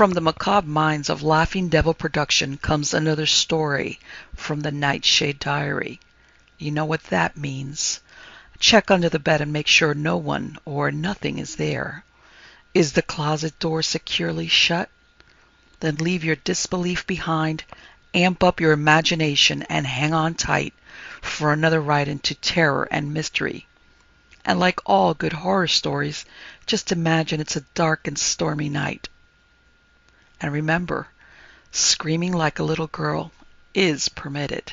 From the macabre minds of Laughing Devil Production comes another story from the Nightshade Diary. You know what that means. Check under the bed and make sure no one or nothing is there. Is the closet door securely shut? Then leave your disbelief behind, amp up your imagination, and hang on tight for another ride into terror and mystery. And like all good horror stories, just imagine it's a dark and stormy night. And remember, screaming like a little girl is permitted.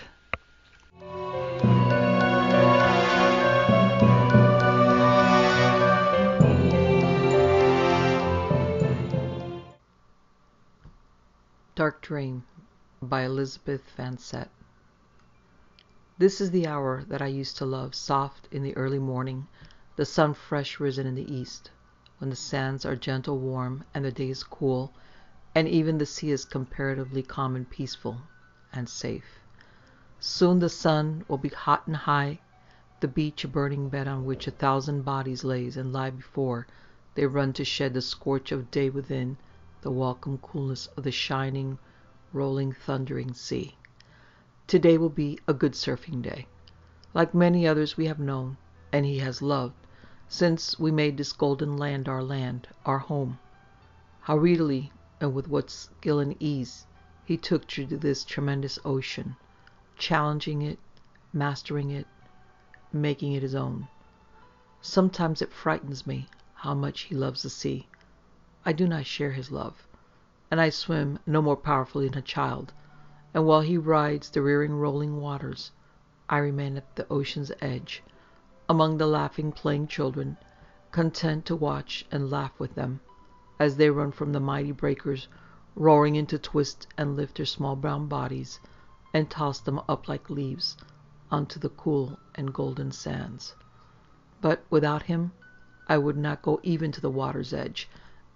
Dark Dream by Elizabeth Fancett. This is the hour that I used to love, soft in the early morning, the sun fresh risen in the east, when the sands are gentle warm and the day is cool, and even the sea is comparatively calm and peaceful and safe. Soon the sun will be hot and high, the beach a burning bed on which 1,000 bodies lays and lie before they run to shed the scorch of day within the welcome coolness of the shining, rolling, thundering sea. Today will be a good surfing day, like many others we have known, and he has loved, since we made this golden land, our home. How readily and with what skill and ease he took to this tremendous ocean, challenging it, mastering it, making it his own. Sometimes it frightens me how much he loves the sea. I do not share his love, and I swim no more powerfully than a child, and while he rides the rearing rolling waters, I remain at the ocean's edge, among the laughing playing children, content to watch and laugh with them, as they run from the mighty breakers, roaring into twist and lift their small brown bodies, and toss them up like leaves onto the cool and golden sands. But without him, I would not go even to the water's edge,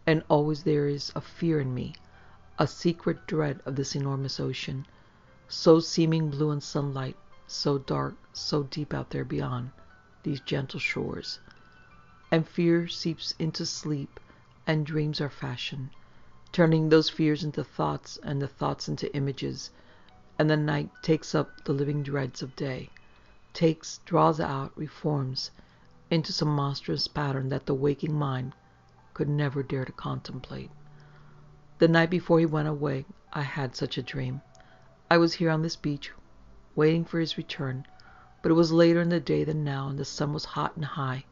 and always there is a fear in me, a secret dread of this enormous ocean, so seeming blue in sunlight, so dark, so deep out there beyond these gentle shores. And fear seeps into sleep, and dreams are fashioned, turning those fears into thoughts, and the thoughts into images, and the night takes up the living dreads of day, draws out, reforms into some monstrous pattern that the waking mind could never dare to contemplate. The night before he went away, I had such a dream. I was here on this beach, waiting for his return, but it was later in the day than now, and the sun was hot and high.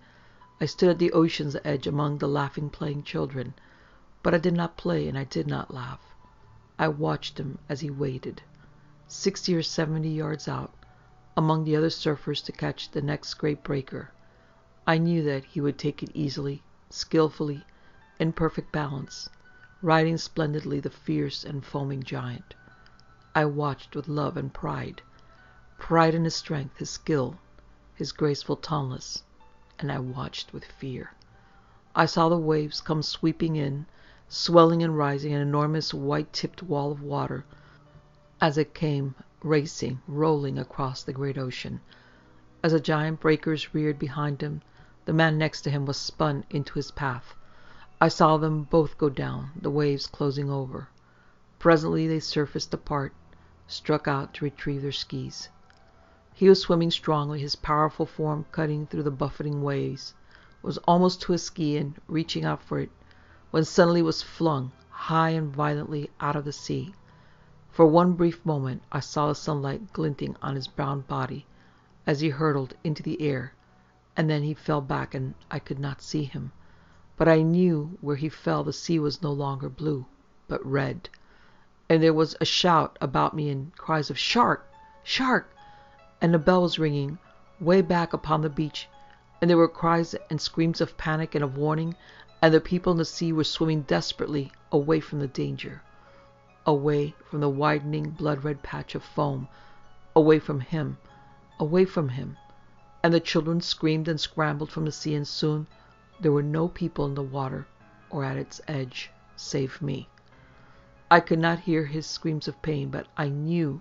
I stood at the ocean's edge among the laughing, playing children, but I did not play and I did not laugh. I watched him as he waited, 60 or 70 yards out, among the other surfers to catch the next great breaker. I knew that he would take it easily, skillfully, in perfect balance, riding splendidly the fierce and foaming giant. I watched with love and pride in his strength, his skill, his graceful tallness, and I watched with fear. I saw the waves come sweeping in, swelling and rising, an enormous white-tipped wall of water, as it came racing, rolling across the great ocean. As the giant breakers reared behind him, the man next to him was spun into his path. I saw them both go down, the waves closing over. Presently they surfaced apart, struck out to retrieve their skis. He was swimming strongly, his powerful form cutting through the buffeting waves, was almost to his ski and reaching out for it, when suddenly was flung high and violently out of the sea. For one brief moment I saw the sunlight glinting on his brown body as he hurtled into the air, and then he fell back and I could not see him. But I knew where he fell the sea was no longer blue, but red, and there was a shout about me and cries of "Shark! Shark!" and a bell was ringing way back upon the beach, and there were cries and screams of panic and of warning, and the people in the sea were swimming desperately away from the danger, away from the widening blood-red patch of foam, away from him, and the children screamed and scrambled from the sea, and soon there were no people in the water or at its edge save me. I could not hear his screams of pain, but I knew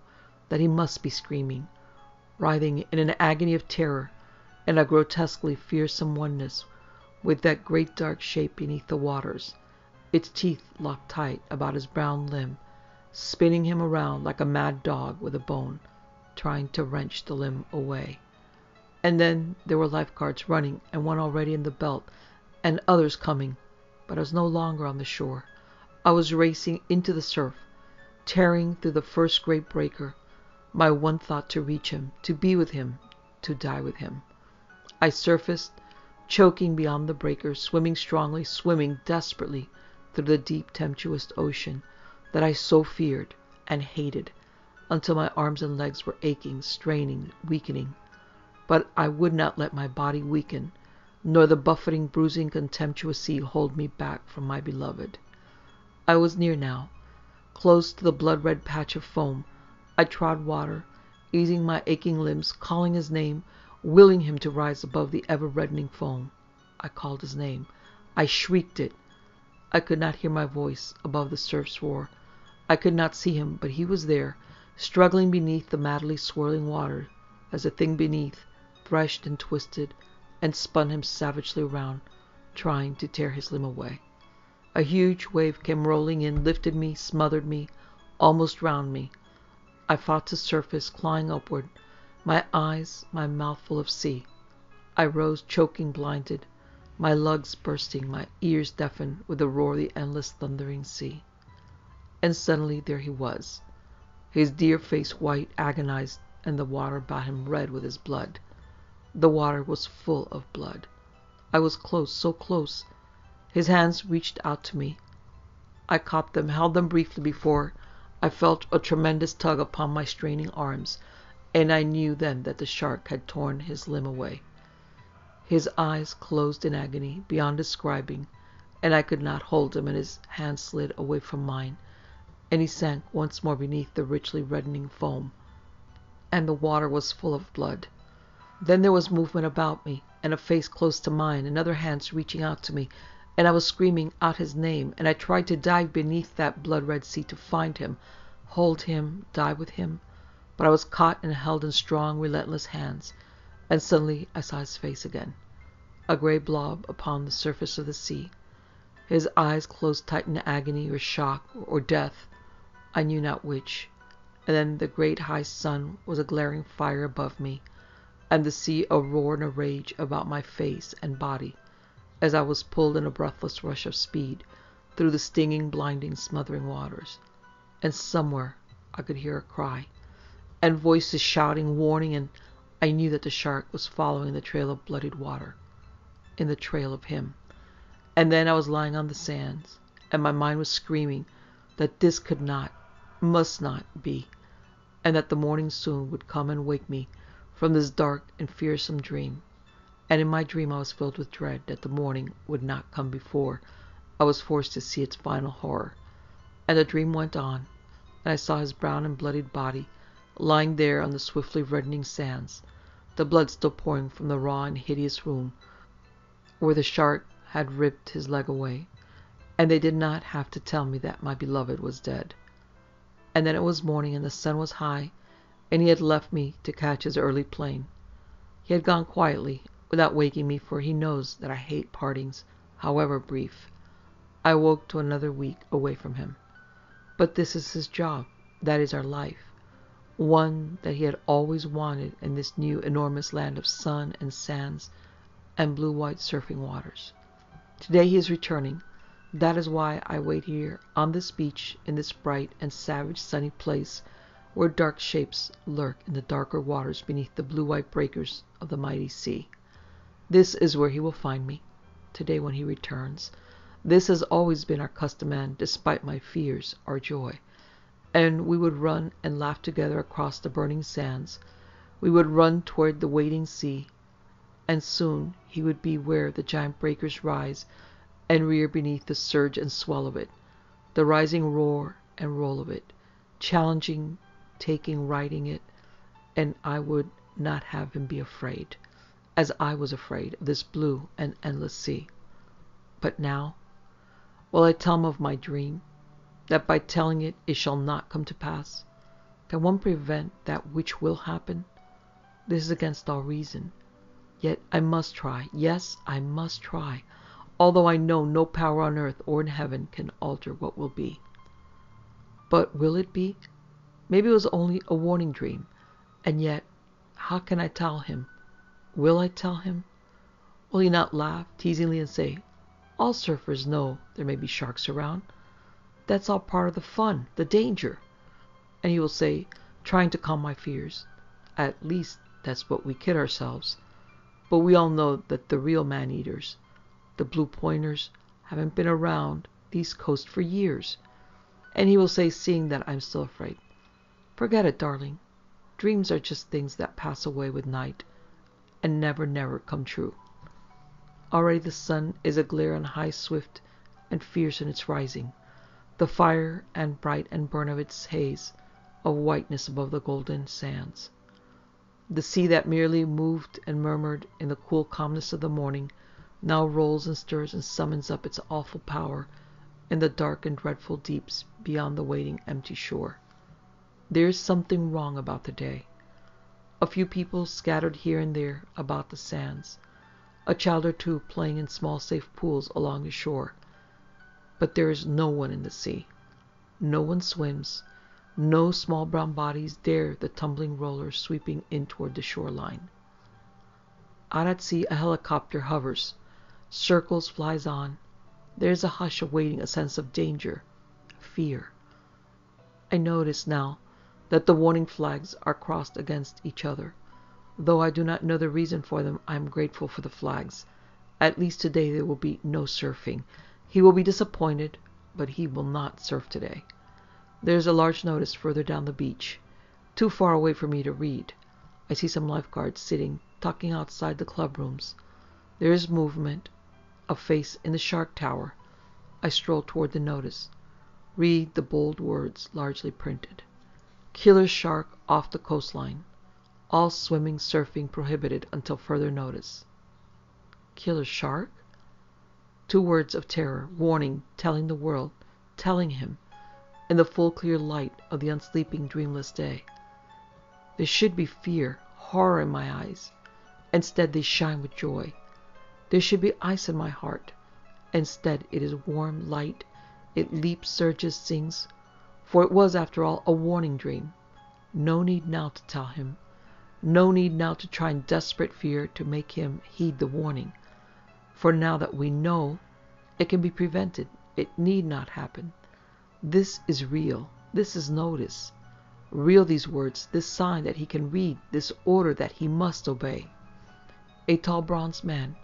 that he must be screaming, writhing in an agony of terror, in a grotesquely fearsome oneness with that great dark shape beneath the waters, its teeth locked tight about his brown limb, spinning him around like a mad dog with a bone, trying to wrench the limb away. And then there were lifeguards running, and one already in the belt, and others coming. But I was no longer on the shore. I was racing into the surf, tearing through the first great breaker, my one thought to reach him, to be with him, to die with him. I surfaced, choking beyond the breakers, swimming strongly, swimming desperately through the deep, tempestuous ocean that I so feared and hated, until my arms and legs were aching, straining, weakening. But I would not let my body weaken, nor the buffeting, bruising, contemptuous sea hold me back from my beloved. I was near now, close to the blood-red patch of foam. I trod water, easing my aching limbs, calling his name, willing him to rise above the ever-reddening foam. I called his name. I shrieked it. I could not hear my voice above the surf's roar. I could not see him, but he was there, struggling beneath the madly swirling water, as the thing beneath threshed and twisted and spun him savagely around, trying to tear his limb away. A huge wave came rolling in, lifted me, smothered me, almost drowned me. I fought to surface, clawing upward, my eyes, my mouth full of sea. I rose, choking, blinded, my lungs bursting, my ears deafened with the roar of the endless thundering sea. And suddenly there he was, his dear face white, agonized, and the water about him red with his blood. The water was full of blood. I was close, so close. His hands reached out to me. I caught them, held them briefly before I felt a tremendous tug upon my straining arms, and I knew then that the shark had torn his limb away. His eyes closed in agony beyond describing, and I could not hold him, and his hand slid away from mine, and he sank once more beneath the richly reddening foam, and the water was full of blood. Then there was movement about me, and a face close to mine, and other hands reaching out to me, and I was screaming out his name, and I tried to dive beneath that blood-red sea to find him, hold him, die with him, but I was caught and held in strong, relentless hands, and suddenly I saw his face again, a gray blob upon the surface of the sea. His eyes closed tight in agony or shock or death, I knew not which, and then the great high sun was a glaring fire above me, and the sea a roar and a rage about my face and body, as I was pulled in a breathless rush of speed through the stinging, blinding, smothering waters. And somewhere I could hear a cry, and voices shouting, warning, and I knew that the shark was following the trail of bloodied water, in the trail of him. And then I was lying on the sands, and my mind was screaming that this could not, must not be, and that the morning soon would come and wake me from this dark and fearsome dream. And in my dream I was filled with dread that the morning would not come before I was forced to see its final horror. And the dream went on, and I saw his brown and bloodied body lying there on the swiftly reddening sands, the blood still pouring from the raw and hideous wound where the shark had ripped his leg away. And they did not have to tell me that my beloved was dead. And then it was morning, and the sun was high, and he had left me to catch his early plane. He had gone quietly, without waking me, for he knows that I hate partings, however brief. I woke to another week away from him. But this is his job. That is our life. One that he had always wanted in this new enormous land of sun and sands and blue-white surfing waters. Today he is returning. That is why I wait here on this beach in this bright and savage sunny place where dark shapes lurk in the darker waters beneath the blue-white breakers of the mighty sea. This is where he will find me, today when he returns. This has always been our custom, and, despite my fears, our joy. And we would run and laugh together across the burning sands. We would run toward the waiting sea, and soon he would be where the giant breakers rise and rear beneath the surge and swell of it, the rising roar and roll of it, challenging, taking, riding it, and I would not have him be afraid, as I was afraid of this blue and endless sea. But now, will I tell him of my dream, that by telling it, it shall not come to pass? Can one prevent that which will happen? This is against all reason. Yet I must try. Yes, I must try. although I know no power on earth or in heaven can alter what will be. But will it be? Maybe it was only a warning dream, and yet, how can I tell him? Will I tell him? Will he not laugh teasingly and say, all surfers know there may be sharks around. That's all part of the fun, the danger. And he will say, trying to calm my fears, at least that's what we kid ourselves. But we all know that the real man-eaters, the blue pointers, haven't been around these coasts for years. And he will say, seeing that I'm still afraid, forget it, darling. Dreams are just things that pass away with night and never come true. Already the sun is aglare on high, swift and fierce in its rising, the fire and bright and burn of its haze of whiteness above the golden sands. The sea that merely moved and murmured in the cool calmness of the morning now rolls and stirs and summons up its awful power in the dark and dreadful deeps beyond the waiting empty shore. There is something wrong about the day. A few people scattered here and there about the sands, a child or two playing in small safe pools along the shore. But there is no one in the sea. No one swims. No small brown bodies dare the tumbling rollers sweeping in toward the shoreline. Out at sea a helicopter hovers, circles, flies on. There is a hush awaiting a sense of danger, fear. I notice now that the warning flags are crossed against each other. Though I do not know the reason for them, I am grateful for the flags. At least today there will be no surfing. He will be disappointed, but he will not surf today. There is a large notice further down the beach, too far away for me to read. I see some lifeguards sitting, talking outside the club rooms. There is movement, a face in the shark tower. I stroll toward the notice, read the bold words largely printed. Killer shark off the coastline. All swimming, surfing prohibited until further notice. Killer shark? 2 words of terror, warning, telling the world, telling him, in the full clear light of the unsleeping dreamless day. There should be fear, horror in my eyes. Instead they shine with joy. There should be ice in my heart. Instead it is warm, light. It leaps, surges, sings. For it was, after all, a warning dream. No need now to tell him. No need now to try in desperate fear to make him heed the warning. For now that we know, it can be prevented. It need not happen. This is real. This is notice. Real these words, this sign that he can read, this order that he must obey. A tall bronze man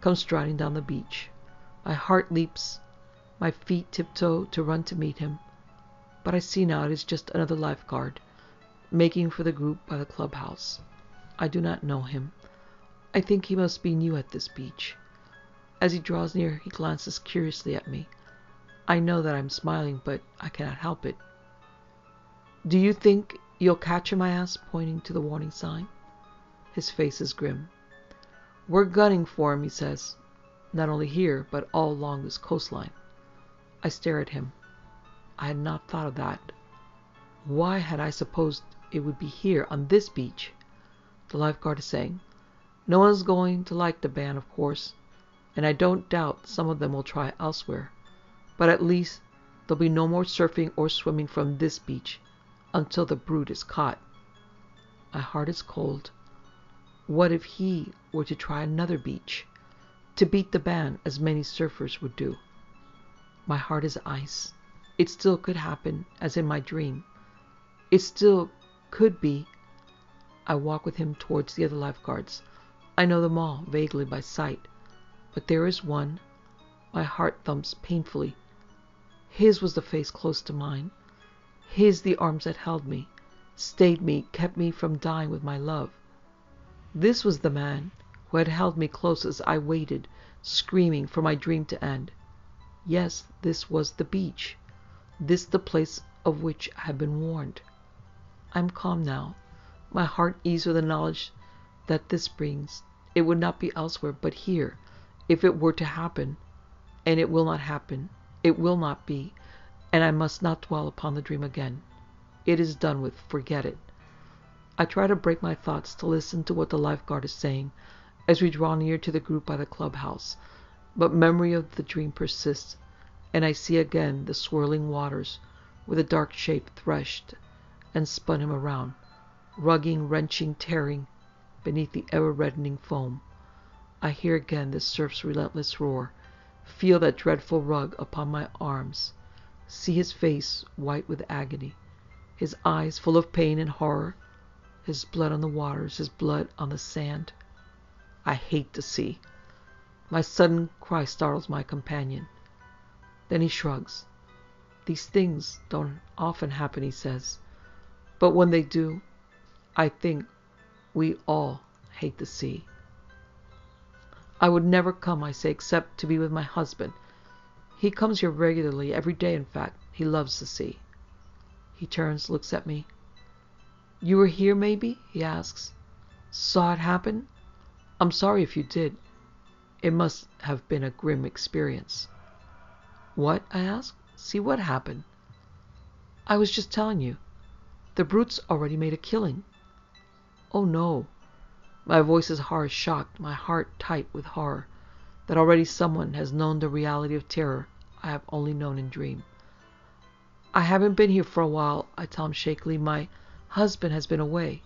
comes striding down the beach. My heart leaps. My feet tiptoe to run to meet him. But I see now it is just another lifeguard, making for the group by the clubhouse. I do not know him. I think he must be new at this beach. As he draws near, he glances curiously at me. I know that I'm smiling, but I cannot help it. Do you think you'll catch him? I ask, pointing to the warning sign. His face is grim. We're gunning for him, he says. Not only here, but all along this coastline. I stare at him. I had not thought of that. Why had I supposed it would be here, on this beach? The lifeguard is saying, no one's going to like the ban, of course, and I don't doubt some of them will try elsewhere. But at least there'll be no more surfing or swimming from this beach until the brute is caught. My heart is cold. What if he were to try another beach, to beat the ban as many surfers would do? My heart is ice. It still could happen, as in my dream. It still could be. I walk with him towards the other lifeguards. I know them all, vaguely by sight. But there is one. My heart thumps painfully. His was the face close to mine. His the arms that held me, stayed me, kept me from dying with my love. This was the man who had held me close as I waited, screaming, for my dream to end. Yes, this was the beach. This the place of which I had been warned. I'm calm now, my heart eased with the knowledge that this brings. It would not be elsewhere, but here, if it were to happen. And it will not happen. It will not be. And I must not dwell upon the dream again. It is done with. Forget it. I try to break my thoughts to listen to what the lifeguard is saying as we draw near to the group by the clubhouse. But memory of the dream persists, and I see again the swirling waters where the dark shape threshed and spun him around, rugging, wrenching, tearing beneath the ever-reddening foam. I hear again the surf's relentless roar, feel that dreadful rug upon my arms, see his face white with agony, his eyes full of pain and horror, his blood on the waters, his blood on the sand. I hate the sea. My sudden cry startles my companion. Then he shrugs. These things don't often happen, he says. But when they do, I think we all hate the sea. I would never come, I say, except to be with my husband. He comes here regularly, every day in fact. He loves the sea. He turns, looks at me. You were here, maybe? He asks. Saw it happen? I'm sorry if you did. It must have been a grim experience. What? I ask. See what happened? I was just telling you. The brutes already made a killing. Oh no. My voice is harsh, shocked, my heart tight with horror, that already someone has known the reality of terror I have only known in dream. I haven't been here for a while, I tell him shakily. My husband has been away.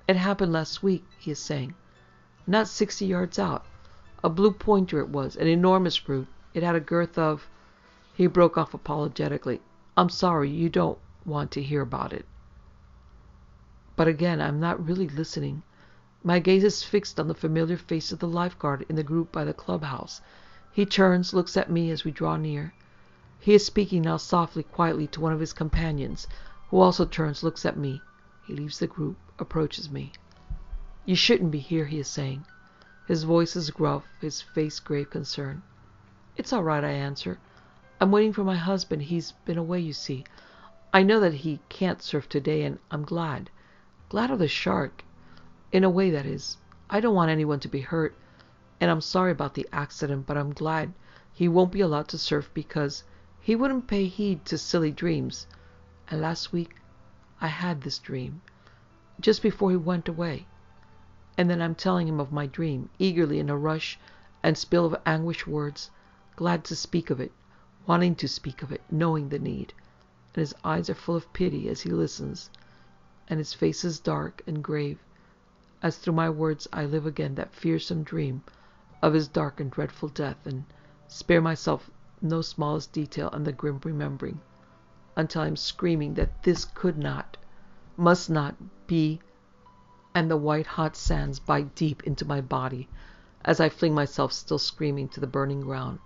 It happened last week, he is saying. Not 60 yards out. A blue pointer it was, an enormous brute. It had a girth of... He broke off apologetically. I'm sorry, you don't want to hear about it. But again, I'm not really listening. My gaze is fixed on the familiar face of the lifeguard in the group by the clubhouse. He turns, looks at me as we draw near. He is speaking now softly, quietly to one of his companions, who also turns, looks at me. He leaves the group, approaches me. You shouldn't be here, he is saying. His voice is gruff, his face grave concern. It's all right, I answer. I'm waiting for my husband. He's been away, you see. I know that he can't surf today, and I'm glad. Glad of the shark. In a way, that is. I don't want anyone to be hurt, and I'm sorry about the accident, but I'm glad he won't be allowed to surf because he wouldn't pay heed to silly dreams. And last week, I had this dream, just before he went away. And then I'm telling him of my dream, eagerly in a rush and spill of anguished words, glad to speak of it, wanting to speak of it, knowing the need. And his eyes are full of pity as he listens, and his face is dark and grave, as through my words I live again that fearsome dream of his dark and dreadful death, and spare myself no smallest detail in the grim remembering, until I am screaming that this could not, must not be, and the white-hot sands bite deep into my body as I fling myself still screaming to the burning ground,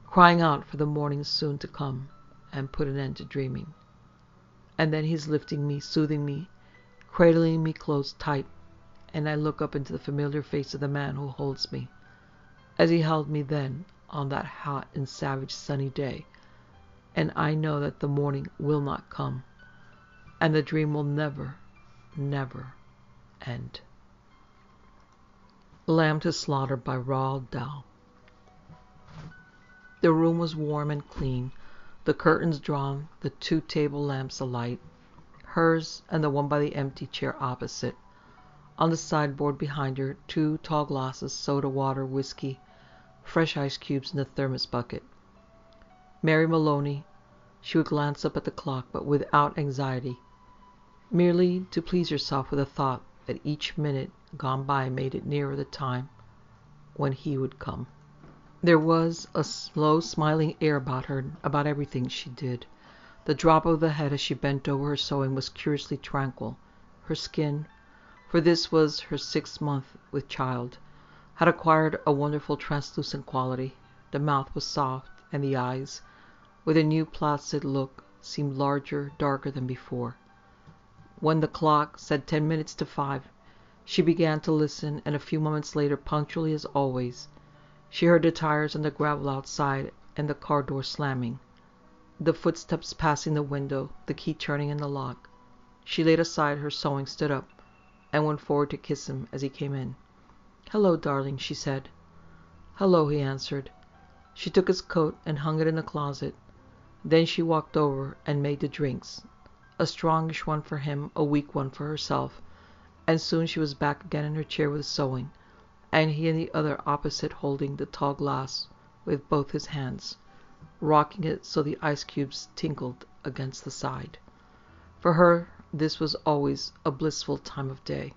crying out for the morning soon to come and put an end to dreaming. And then he's lifting me, soothing me, cradling me close, tight, and I look up into the familiar face of the man who holds me, as he held me then on that hot and savage sunny day, and I know that the morning will not come, and the dream will never, never end. Lamb to Slaughter by Roald Dahl. The room was warm and clean, the curtains drawn, the 2 table lamps alight, hers and the one by the empty chair opposite. On the sideboard behind her, 2 tall glasses, soda water, whiskey, fresh ice cubes in the thermos bucket. Mary Maloney, she would glance up at the clock, but without anxiety, merely to please herself with the thought that each minute gone by made it nearer the time when he would come. There was a slow, smiling air about her, about everything she did. The drop of the head as she bent over her sewing was curiously tranquil. Her skin, for this was her 6th month with child, had acquired a wonderful translucent quality. The mouth was soft, and the eyes, with a new placid look, seemed larger, darker than before. When the clock said 10 minutes to 5, she began to listen, and a few moments later, punctually as always, she heard the tires on the gravel outside and the car door slamming, the footsteps passing the window, the key turning in the lock. She laid aside her sewing, stood up, and went forward to kiss him as he came in. "Hello, darling," she said. "Hello," he answered. She took his coat and hung it in the closet. Then she walked over and made the drinks, a strongish one for him, a weak one for herself, and soon she was back again in her chair with sewing, and he in the other opposite, holding the tall glass with both his hands, rocking it so the ice cubes tinkled against the side. For her, this was always a blissful time of day.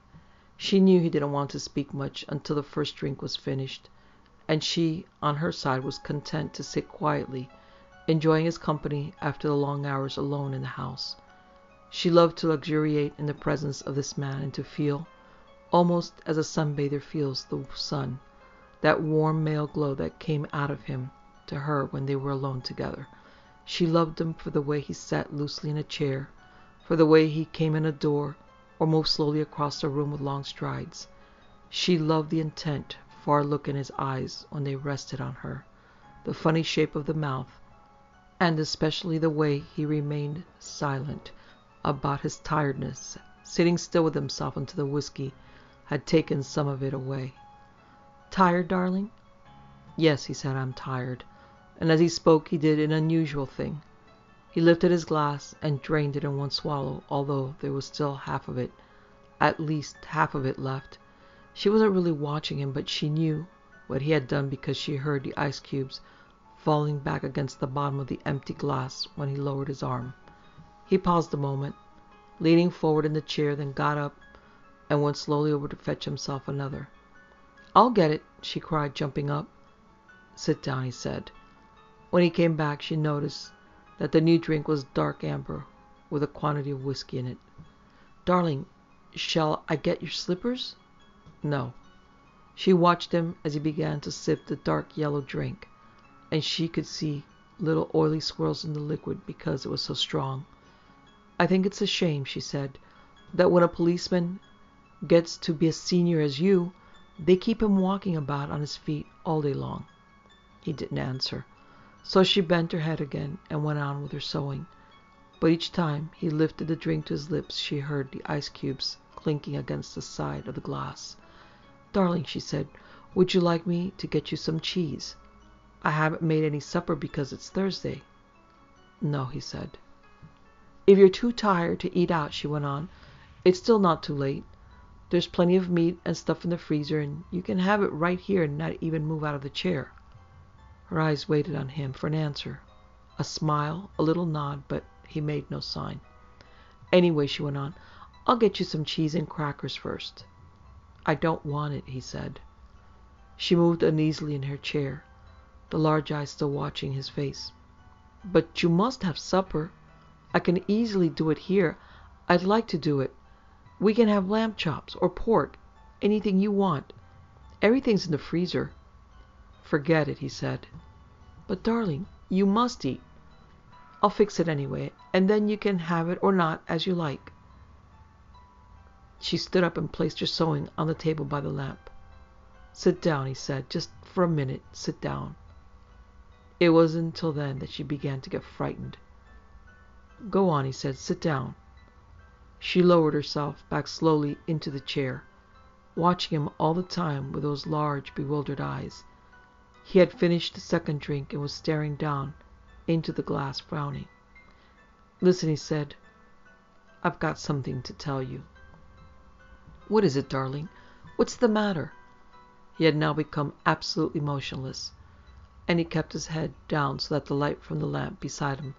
She knew he didn't want to speak much until the first drink was finished, and she, on her side, was content to sit quietly, enjoying his company after the long hours alone in the house. She loved to luxuriate in the presence of this man and to feel, almost as a sunbather feels the sun, that warm male glow that came out of him to her when they were alone together. She loved him for the way he sat loosely in a chair, for the way he came in a door or moved slowly across the room with long strides. She loved the intent, far look in his eyes when they rested on her, the funny shape of the mouth, and especially the way he remained silent about his tiredness, sitting still with himself until the whiskey had taken some of it away. "Tired, darling?" "Yes," he said, "I'm tired." And as he spoke, he did an unusual thing. He lifted his glass and drained it in one swallow, although there was still half of it, at least half of it left. She wasn't really watching him, but she knew what he had done because she heard the ice cubes falling back against the bottom of the empty glass when he lowered his arm. He paused a moment, leaning forward in the chair, then got up and went slowly over to fetch himself another. "I'll get it," she cried, jumping up. "Sit down," he said. When he came back, she noticed that the new drink was dark amber, with a quantity of whiskey in it. "Darling, shall I get your slippers?" "No." She watched him as he began to sip the dark yellow drink, and she could see little oily swirls in the liquid because it was so strong. "I think it's a shame," she said, "that when a policeman gets to be as senior as you, they keep him walking about on his feet all day long." He didn't answer, so she bent her head again and went on with her sewing. But each time he lifted the drink to his lips, she heard the ice cubes clinking against the side of the glass. "Darling," she said, "would you like me to get you some cheese? I haven't made any supper because it's Thursday." "No," he said. "If you're too tired to eat out," she went on, "it's still not too late. There's plenty of meat and stuff in the freezer, and you can have it right here and not even move out of the chair." Her eyes waited on him for an answer, a smile, a little nod, but he made no sign. "Anyway," she went on, "I'll get you some cheese and crackers first." "I don't want it," he said. She moved uneasily in her chair, the large eyes still watching his face. "But you must have supper. I can easily do it here. I'd like to do it. We can have lamb chops or pork, anything you want. Everything's in the freezer." "Forget it," he said. "But darling, you must eat." "I'll fix it anyway, and then you can have it or not as you like." She stood up and placed her sewing on the table by the lamp. "Sit down," he said. "Just for a minute, sit down." It wasn't until then that she began to get frightened. "Go on," he said. "Sit down." She lowered herself back slowly into the chair, watching him all the time with those large, bewildered eyes. He had finished the second drink and was staring down into the glass, frowning. "Listen," he said. "I've got something to tell you." "What is it, darling? What's the matter?" He had now become absolutely motionless, and he kept his head down so that the light from the lamp beside him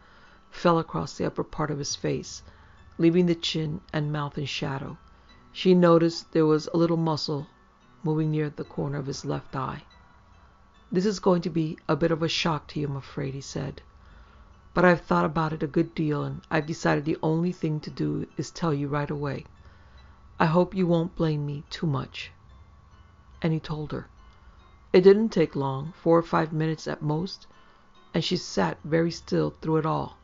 fell across the upper part of his face, leaving the chin and mouth in shadow. She noticed there was a little muscle moving near the corner of his left eye. "This is going to be a bit of a shock to you, I'm afraid," he said. "But I've thought about it a good deal, and I've decided the only thing to do is tell you right away. I hope you won't blame me too much." And he told her. It didn't take long, 4 or 5 minutes at most, and she sat very still through it all,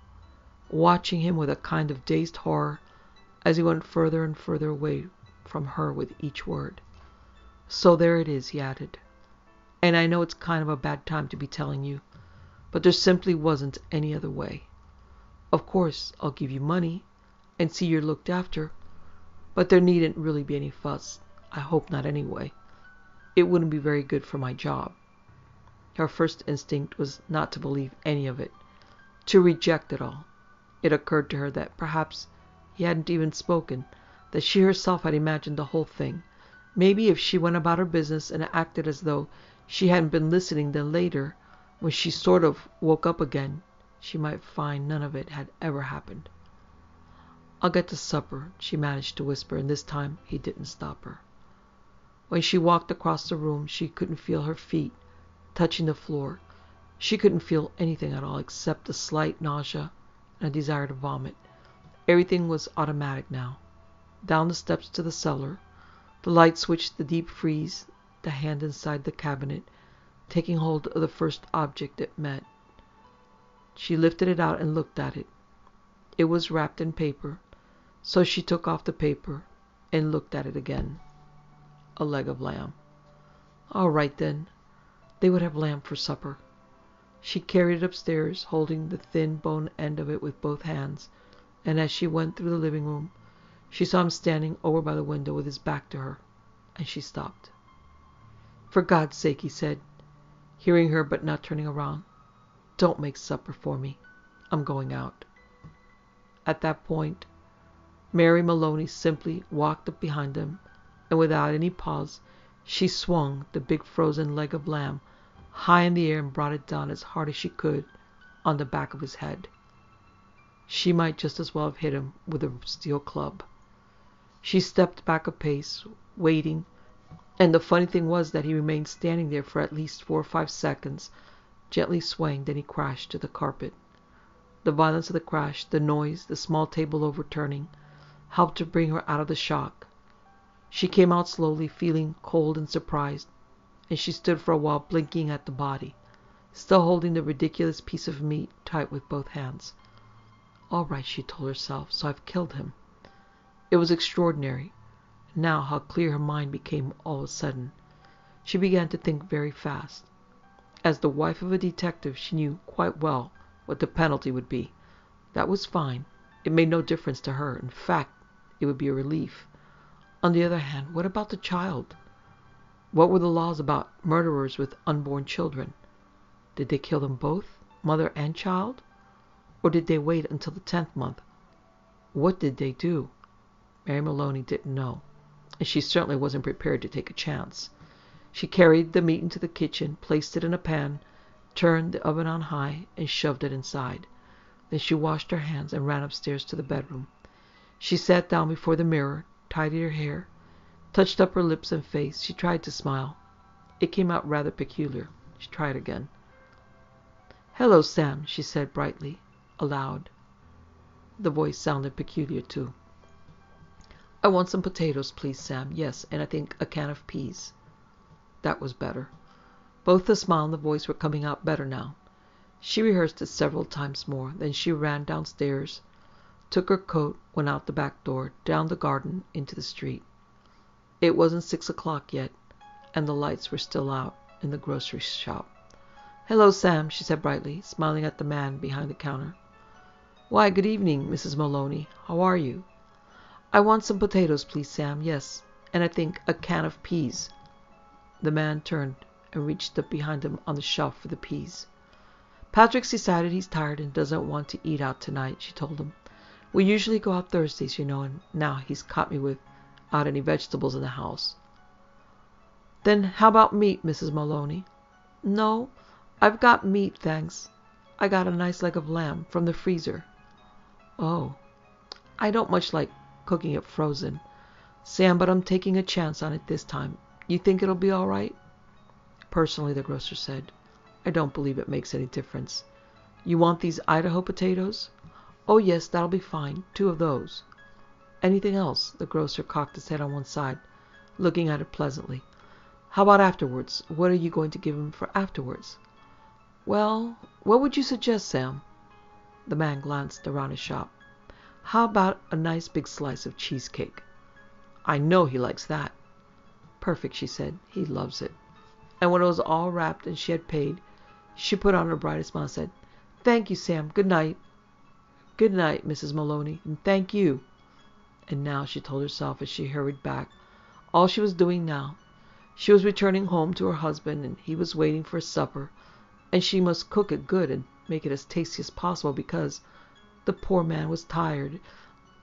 watching him with a kind of dazed horror as he went further and further away from her with each word. "So there it is," he added. "And I know it's kind of a bad time to be telling you, but there simply wasn't any other way. Of course, I'll give you money and see you're looked after, but there needn't really be any fuss. I hope not anyway. It wouldn't be very good for my job." Her first instinct was not to believe any of it, to reject it all. It occurred to her that perhaps he hadn't even spoken, that she herself had imagined the whole thing, Maybe if she went about her business and acted as though she hadn't been listening, then later, when she sort of woke up again, she might find none of it had ever happened. "I'll get to supper," she managed to whisper, and this time he didn't stop her. When she walked across the room, she couldn't feel her feet touching the floor. She couldn't feel anything at all except a slight nausea and a desire to vomit. Everything was automatic now. Down the steps to the cellar, the light switch, the deep freeze, the hand inside the cabinet, taking hold of the first object it met. She lifted it out and looked at it. It was wrapped in paper, so she took off the paper and looked at it again. A leg of lamb. All right then, they would have lamb for supper. She carried it upstairs, holding the thin bone end of it with both hands, and as she went through the living room, she saw him standing over by the window with his back to her, and she stopped. "For God's sake," he said, hearing her but not turning around, "don't make supper for me. I'm going out." At that point, Mary Maloney simply walked up behind him, and without any pause, she swung the big frozen leg of lamb high in the air and brought it down as hard as she could on the back of his head. She might just as well have hit him with a steel club. She stepped back a pace, waiting, and the funny thing was that he remained standing there for at least 4 or 5 seconds, gently swaying, then he crashed to the carpet. The violence of the crash, the noise, the small table overturning, helped to bring her out of the shock. She came out slowly, feeling cold and surprised, and she stood for a while blinking at the body, still holding the ridiculous piece of meat tight with both hands. All right, she told herself, so I've killed him. It was extraordinary, now how clear her mind became all of a sudden. She began to think very fast. As the wife of a detective, she knew quite well what the penalty would be. That was fine. It made no difference to her. In fact, it would be a relief. On the other hand, what about the child? What were the laws about murderers with unborn children? Did they kill them both, mother and child? Or did they wait until the 10th month? What did they do? Mary Maloney didn't know, and she certainly wasn't prepared to take a chance. She carried the meat into the kitchen, placed it in a pan, turned the oven on high, and shoved it inside. Then she washed her hands and ran upstairs to the bedroom. She sat down before the mirror, tidied her hair, touched up her lips and face. She tried to smile. It came out rather peculiar. She tried again. "Hello, Sam," she said brightly, aloud. The voice sounded peculiar, too. "I want some potatoes, please, Sam. Yes, and I think a can of peas." That was better. Both the smile and the voice were coming out better now. She rehearsed it several times more. Then she ran downstairs, took her coat, went out the back door, down the garden, into the street. It wasn't 6 o'clock yet, and the lights were still out in the grocery shop. "Hello, Sam," she said brightly, smiling at the man behind the counter. "Why, good evening, Mrs. Maloney. How are you?" "I want some potatoes, please, Sam. Yes, and I think a can of peas." The man turned and reached up behind him on the shelf for the peas. "Patrick's decided he's tired and doesn't want to eat out tonight," she told him. "We usually go out Thursdays, you know, and now he's caught me without any vegetables in the house." "Then how about meat, Mrs. Maloney?" "No, I've got meat, thanks. I got a nice leg of lamb from the freezer." "Oh, I don't much like cooking it frozen, Sam, but I'm taking a chance on it this time. You think it'll be all right?" "Personally," the grocer said, "I don't believe it makes any difference. You want these Idaho potatoes?" "Oh, yes, that'll be fine. 2 of those." "Anything else?" The grocer cocked his head on one side, looking at it pleasantly. "How about afterwards? What are you going to give him for afterwards?" "Well, what would you suggest, Sam?" The man glanced around his shop. "How about a nice big slice of cheesecake?" "I know he likes that." "Perfect," she said. "He loves it." And when it was all wrapped and she had paid, she put on her brightest smile and said, "Thank you, Sam. Good night." "Good night, Mrs. Maloney, and thank you." And now, she told herself as she hurried back, all she was doing now, she was returning home to her husband, and he was waiting for his supper, and she must cook it good and make it as tasty as possible because the poor man was tired,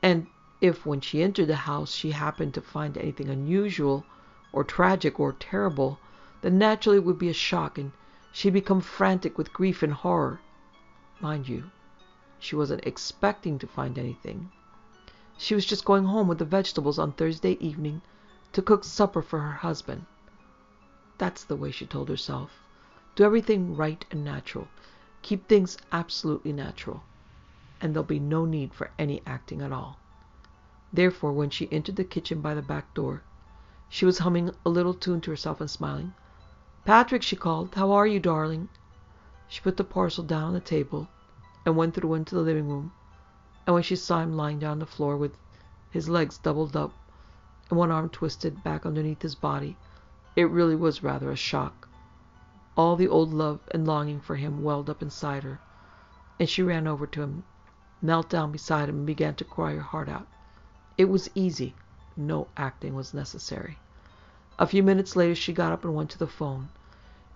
and if when she entered the house she happened to find anything unusual or tragic, or terrible, then naturally it would be a shock, and she'd become frantic with grief and horror. Mind you, she wasn't expecting to find anything. She was just going home with the vegetables on Thursday evening to cook supper for her husband. That's the way she told herself. Do everything right and natural. Keep things absolutely natural. And there'll be no need for any acting at all. Therefore, when she entered the kitchen by the back door, she was humming a little tune to herself and smiling. "Patrick," she called, "how are you, darling?" She put the parcel down on the table and went through into the living room, and when she saw him lying down on the floor with his legs doubled up and one arm twisted back underneath his body, it really was rather a shock. All the old love and longing for him welled up inside her, and she ran over to him, knelt down beside him, and began to cry her heart out. It was easy. No acting was necessary. A few minutes later she got up and went to the phone.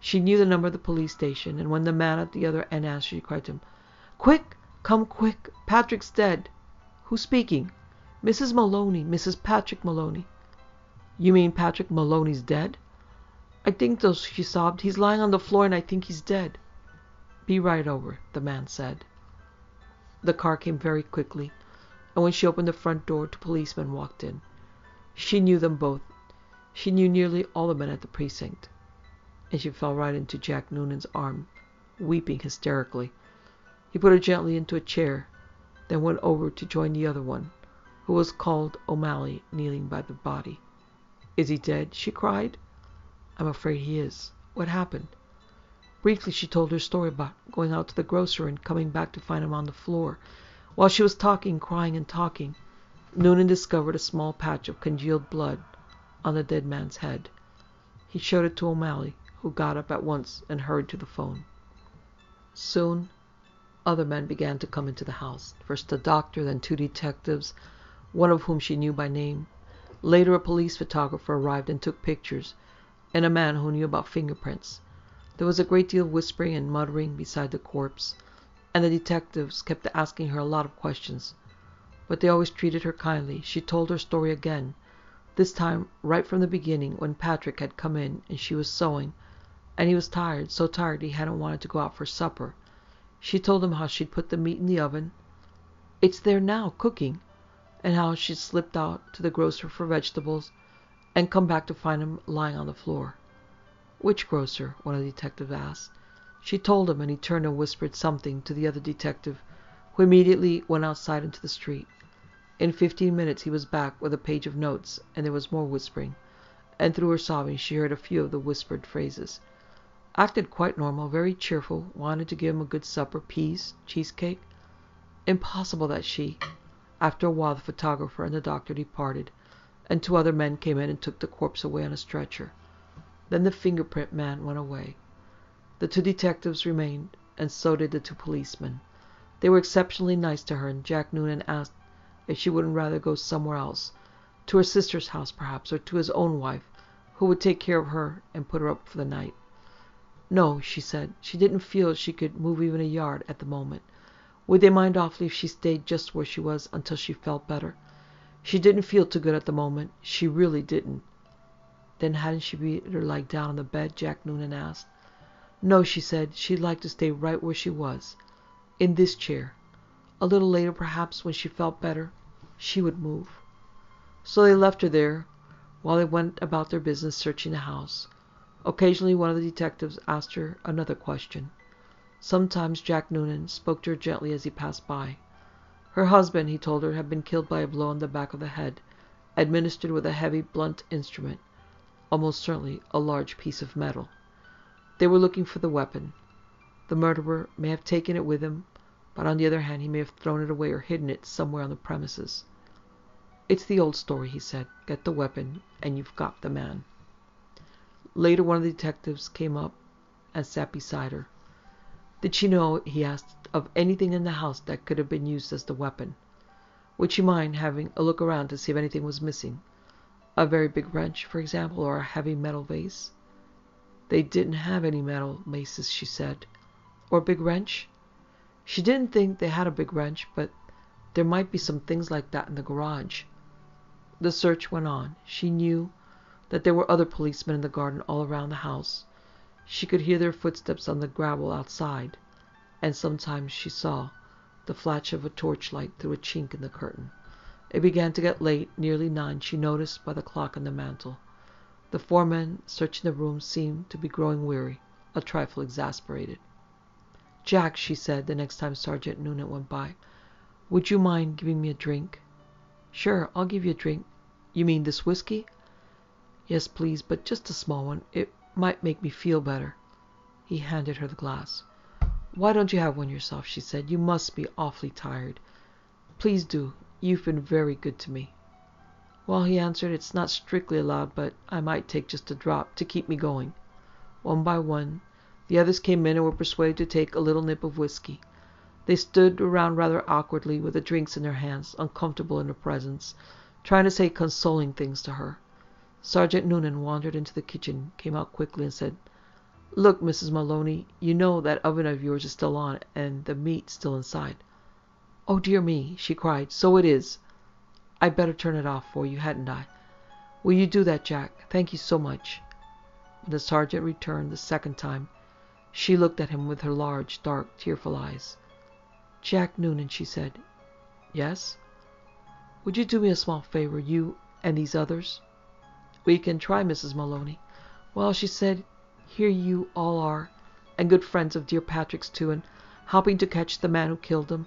She knew the number of the police station, and when the man at the other end answered, she cried to him, "Quick! Come quick! Patrick's dead!" "Who's speaking?" "Mrs. Maloney, Mrs. Patrick Maloney." "You mean Patrick Maloney's dead?" "I think so," she sobbed. "He's lying on the floor, and I think he's dead." "Be right over," the man said. The car came very quickly, and when she opened the front door, 2 policemen walked in. She knew them both. She knew nearly all the men at the precinct. And she fell right into Jack Noonan's arm, weeping hysterically. He put her gently into a chair, then went over to join the other one, who was called O'Malley, kneeling by the body. "Is he dead?" she cried. "I'm afraid he is. What happened?" Briefly she told her story about going out to the grocer and coming back to find him on the floor. While she was talking, crying and talking, Noonan discovered a small patch of congealed blood on the dead man's head. He showed it to O'Malley, who got up at once and hurried to the phone. Soon other men began to come into the house. First a doctor, then 2 detectives, one of whom she knew by name. Later a police photographer arrived and took pictures, and a man who knew about fingerprints. There was a great deal of whispering and muttering beside the corpse, and the detectives kept asking her a lot of questions. But they always treated her kindly. She told her story again, this time right from the beginning, when Patrick had come in and she was sewing, and he was tired, so tired he hadn't wanted to go out for supper. She told him how she'd put the meat in the oven. It's there now, cooking. And how she'd slipped out to the grocer for vegetables and come back to find him lying on the floor. "Which grocer?" one of the detectives asked. She told him, and he turned and whispered something to the other detective, who immediately went outside into the street. In 15 minutes he was back with a page of notes, and there was more whispering, and through her sobbing she heard a few of the whispered phrases. Acted quite normal, very cheerful, wanted to give him a good supper, peas, cheesecake. Impossible that she... After a while the photographer and the doctor departed, and 2 other men came in and took the corpse away on a stretcher. Then the fingerprint man went away. The 2 detectives remained, and so did the 2 policemen. They were exceptionally nice to her, and Jack Noonan asked if she wouldn't rather go somewhere else, to her sister's house perhaps, or to his own wife, who would take care of her and put her up for the night. No, she said, she didn't feel she could move even a yard at the moment. Would they mind awfully if she stayed just where she was until she felt better? She didn't feel too good at the moment. She really didn't. Then hadn't she better lie down on the bed? Jack Noonan asked. No, she said, she'd like to stay right where she was, in this chair. A little later, perhaps, when she felt better, she would move. So they left her there, while they went about their business searching the house. Occasionally one of the detectives asked her another question. Sometimes Jack Noonan spoke to her gently as he passed by. Her husband, he told her, had been killed by a blow on the back of the head, administered with a heavy, blunt instrument, almost certainly a large piece of metal. They were looking for the weapon. The murderer may have taken it with him, but on the other hand he may have thrown it away or hidden it somewhere on the premises. It's the old story, he said. Get the weapon, and you've got the man. Later one of the detectives came up and sat beside her. Did she know, he asked, of anything in the house that could have been used as the weapon? Would she mind having a look around to see if anything was missing? A very big wrench, for example, or a heavy metal vase? They didn't have any metal vases, she said. Or a big wrench? She didn't think they had a big wrench, but there might be some things like that in the garage. The search went on. She knew that there were other policemen in the garden all around the house. She could hear their footsteps on the gravel outside, and sometimes she saw the flash of a torchlight through a chink in the curtain. It began to get late, nearly 9, she noticed by the clock on the mantel. The 4 men searching the room seemed to be growing weary, a trifle exasperated. "Jack," she said, the next time Sergeant Noonan went by, "would you mind giving me a drink?" "Sure, I'll give you a drink." "You mean this whiskey?" "Yes, please, but just a small one. It might make me feel better." He handed her the glass. "Why don't you have one yourself?" she said. "You must be awfully tired." "Please do. You've been very good to me." "Well," he answered, "it's not strictly allowed, but I might take just a drop to keep me going." One by one, the others came in and were persuaded to take a little nip of whiskey. They stood around rather awkwardly with the drinks in their hands, uncomfortable in her presence, trying to say consoling things to her. Sergeant Noonan wandered into the kitchen, came out quickly, and said, "Look, Mrs. Maloney, you know that oven of yours is still on, and the meat still inside." "Oh, dear me," she cried, "so it is. I'd better turn it off for you, hadn't I? Will you do that, Jack? Thank you so much." When the sergeant returned the second time, she looked at him with her large, dark, tearful eyes. "Jack Noonan," she said. "Yes?" "Would you do me a small favor, you and these others?" "We can try, Mrs. Maloney." "Well," she said, "here you all are, and good friends of dear Patrick's too, and helping to catch the man who killed him.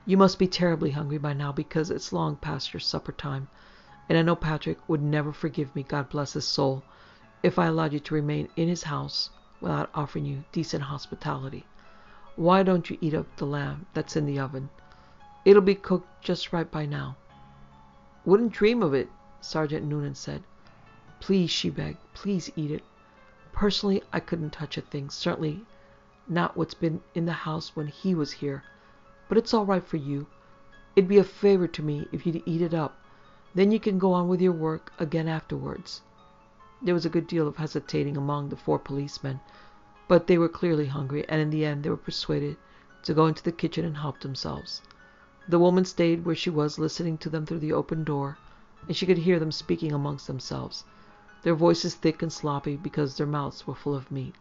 You must be terribly hungry by now, because it's long past your supper time, and I know Patrick would never forgive me, God bless his soul, if I allowed you to remain in his house without offering you decent hospitality. Why don't you eat up the lamb that's in the oven? It'll be cooked just right by now." "Wouldn't dream of it," Sergeant Noonan said. "Please," she begged, "please eat it. Personally, I couldn't touch a thing, certainly not what's been in the house when he was here. But it's all right for you. It'd be a favor to me if you'd eat it up. Then you can go on with your work again afterwards." There was a good deal of hesitating among the 4 policemen, but they were clearly hungry, and in the end they were persuaded to go into the kitchen and help themselves. The woman stayed where she was, listening to them through the open door, and she could hear them speaking amongst themselves, their voices thick and sloppy because their mouths were full of meat.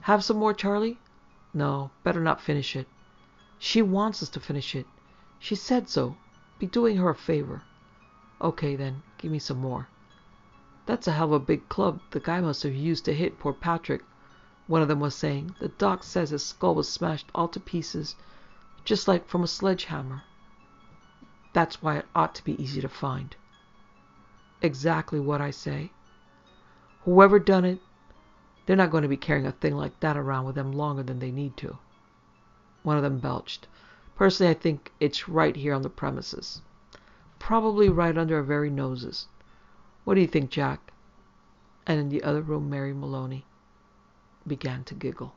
"Have some more, Charlie?" "No, better not finish it." "She wants us to finish it. She said so. Be doing her a favor." "Okay, then. Give me some more." "That's a hell of a big club the guy must have used to hit poor Patrick," one of them was saying. "The doc says his skull was smashed all to pieces, just like from a sledgehammer. That's why it ought to be easy to find." "Exactly what I say. Whoever done it, they're not going to be carrying a thing like that around with them longer than they need to." One of them belched. "Personally, I think it's right here on the premises. Probably right under our very noses. What do you think, Jack?" And in the other room Mary Maloney began to giggle.